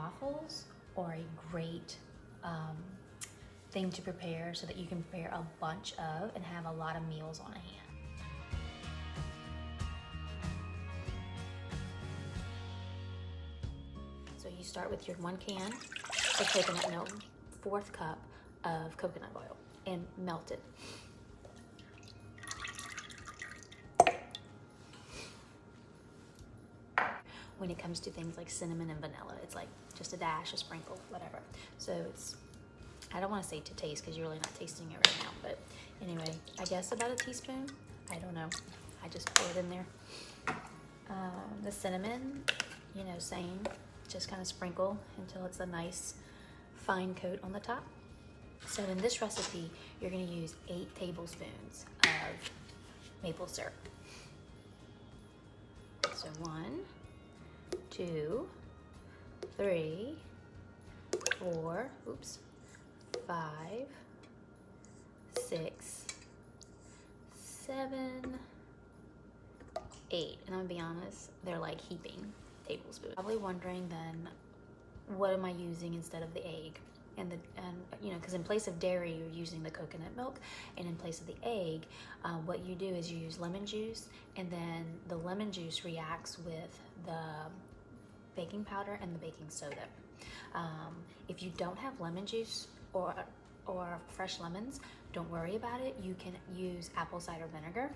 waffles are a great thing to prepare so that you can prepare a bunch of and have a lot of meals on hand. So you start with your 1 can of coconut milk, 1/4 cup of coconut oil, and melt it. When it comes to things like cinnamon and vanilla, it's like just a dash, a sprinkle, whatever. So it's, I don't want to say to taste because you're really not tasting it right now, but anyway, I guess about a teaspoon. I don't know. I just pour it in there. The cinnamon, you know, same. Just kind of sprinkle until it's a nice fine coat on the top. So in this recipe, you're going to use 8 tablespoons of maple syrup. So 1, 2, 3, 4, 5, 6, 7, 8. And I'm gonna be honest, they're like heaping tablespoons. Probably wondering then, what am I using instead of the egg? And you know, because in place of dairy, you're using the coconut milk, and in place of the egg, what you do is you use lemon juice, and then the lemon juice reacts with the baking powder and the baking soda. If you don't have lemon juice or fresh lemons, don't worry about it. You can use apple cider vinegar,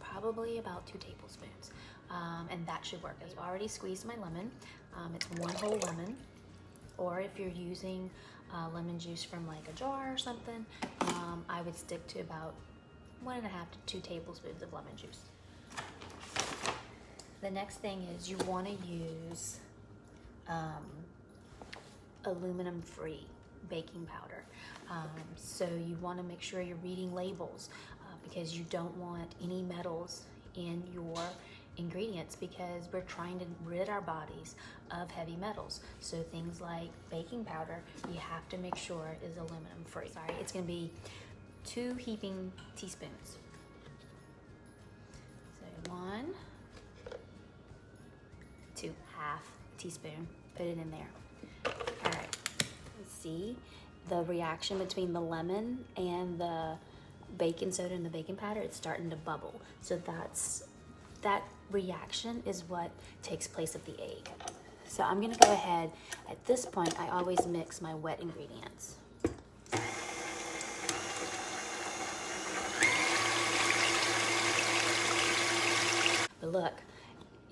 probably about 2 tablespoons, and that should work. I've already squeezed my lemon. It's 1 whole lemon. Or if you're using lemon juice from like a jar or something, I would stick to about 1.5 to 2 tablespoons of lemon juice. The next thing is you want to use aluminum-free baking powder. So you want to make sure you're reading labels because you don't want any metals in your ingredients, because we're trying to rid our bodies of heavy metals. So things like baking powder, you have to make sure is aluminum free. Sorry, it's going to be 2 heaping teaspoons. So 1, 2, half teaspoon. Put it in there. All right. Let's see the reaction between the lemon and the baking soda and the baking powder. It's starting to bubble. So that reaction is what takes place of the egg. So I'm gonna go ahead, at this point, I always mix my wet ingredients. But look,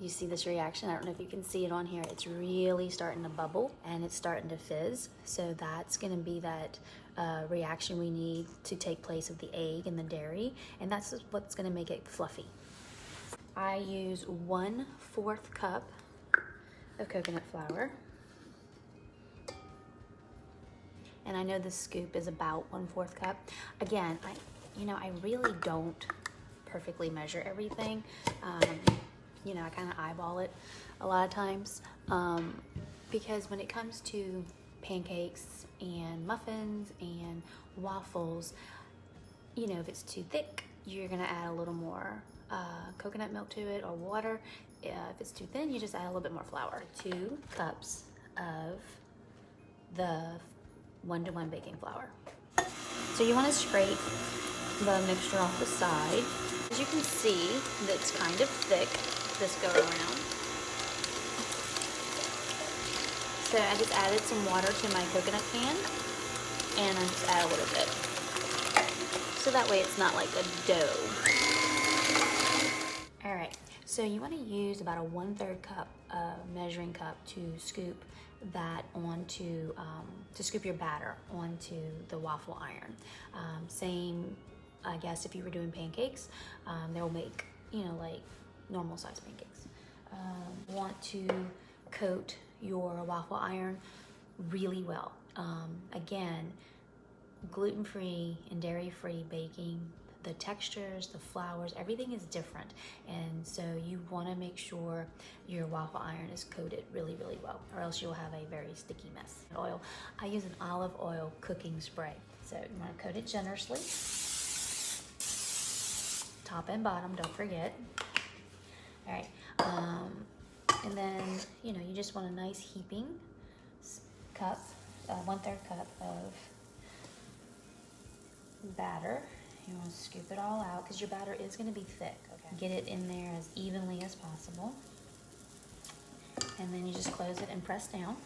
you see this reaction? I don't know if you can see it on here. It's really starting to bubble and it's starting to fizz. So that's gonna be that reaction we need to take place of the egg and the dairy, and that's what's gonna make it fluffy. I use 1/4 cup of coconut flour. And I know this scoop is about 1/4 cup. Again, I really don't perfectly measure everything. You know, I kind of eyeball it a lot of times because when it comes to pancakes and muffins and waffles, you know, if it's too thick, you're gonna add a little more coconut milk to it or water. If it's too thin, you just add a little bit more flour. 2 cups of the 1-to-1 baking flour. So you want to scrape the mixture off the side. As you can see, it's kind of thick this go around. So I just added some water to my coconut pan, and I just add a little bit. So that way it's not like a dough. All right, so you want to use about a 1/3 cup measuring cup to scoop that onto, to scoop your batter onto the waffle iron. Same, I guess, if you were doing pancakes, they'll make, you know, like normal size pancakes. Want to coat your waffle iron really well. Again, gluten-free and dairy-free baking, the textures, the flours, everything is different. And so you want to make sure your waffle iron is coated really, really well, or else you'll have a very sticky mess. Oil, I use an olive oil cooking spray. So you want to coat it generously. Top and bottom, don't forget. All right. And then, you know, you just want a nice heaping cup, 1/3 cup of batter. You want to scoop it all out because your batter is going to be thick. Okay. Get it in there as evenly as possible. And then you just close it and press down.